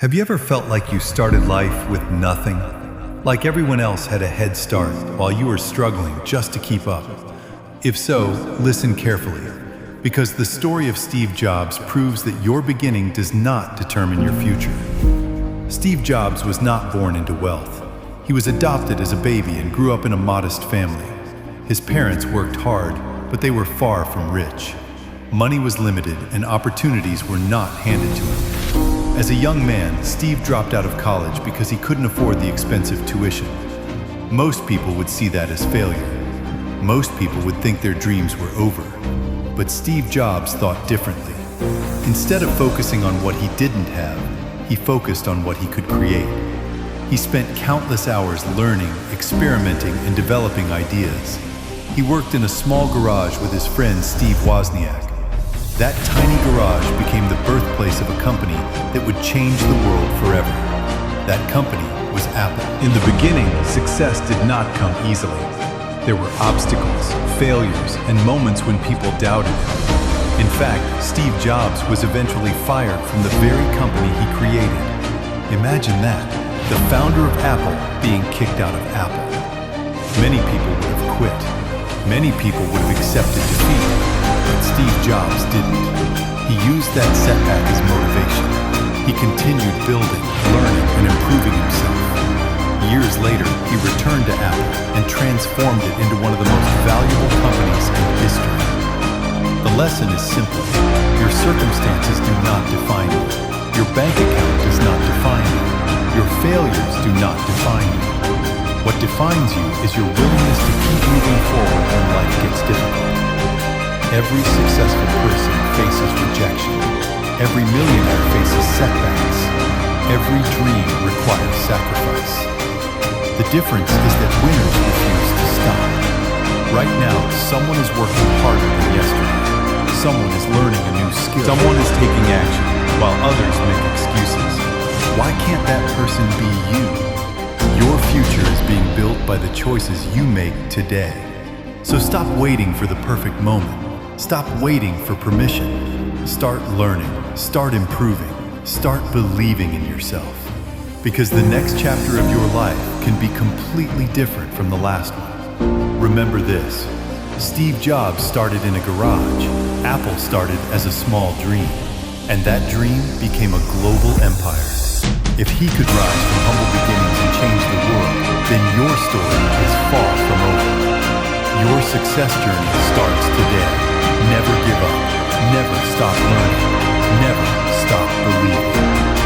Have you ever felt like you started life with nothing? Like everyone else had a head start while you were struggling just to keep up? If so, listen carefully, because the story of Steve Jobs proves that your beginning does not determine your future. Steve Jobs was not born into wealth. He was adopted as a baby and grew up in a modest family. His parents worked hard, but they were far from rich. Money was limited and opportunities were not handed to him. As a young man, Steve dropped out of college because he couldn't afford the expensive tuition. Most people would see that as failure. Most people would think their dreams were over. But Steve Jobs thought differently. Instead of focusing on what he didn't have, he focused on what he could create. He spent countless hours learning, experimenting, and developing ideas. He worked in a small garage with his friend Steve Wozniak. That tiny garage became the birthplace of a company that would change the world forever. That company was Apple. In the beginning, success did not come easily. There were obstacles, failures, and moments when people doubted him. In fact, Steve Jobs was eventually fired from the very company he created. Imagine that, the founder of Apple being kicked out of Apple. Many people would have quit. Many people would have accepted defeat, but Steve Jobs didn't. He used that setback as motivation. He continued building, learning, and improving himself. Years later, he returned to Apple and transformed it into one of the most valuable companies in history. The lesson is simple. Your circumstances do not define you. Your bank account does not define you. Your failures do not define you. What defines you is your willingness to keep moving forward when life gets difficult. Every successful person faces rejection. Every millionaire faces setbacks. Every dream requires sacrifice. The difference is that winners refuse to stop. Right now, someone is working harder than yesterday. Someone is learning a new skill. Someone is taking action, while others make excuses. Why can't that person be you? Your future is being built by the choices you make today. So stop waiting for the perfect moment. Stop waiting for permission. Start learning. Start improving. Start believing in yourself. Because the next chapter of your life can be completely different from the last one. Remember this. Steve Jobs started in a garage. Apple started as a small dream. And that dream became a global empire. If he could rise from humble beginnings and change the world, then your story is far from over. Your success journey starts today. Never give up. Never stop learning. Never stop believing.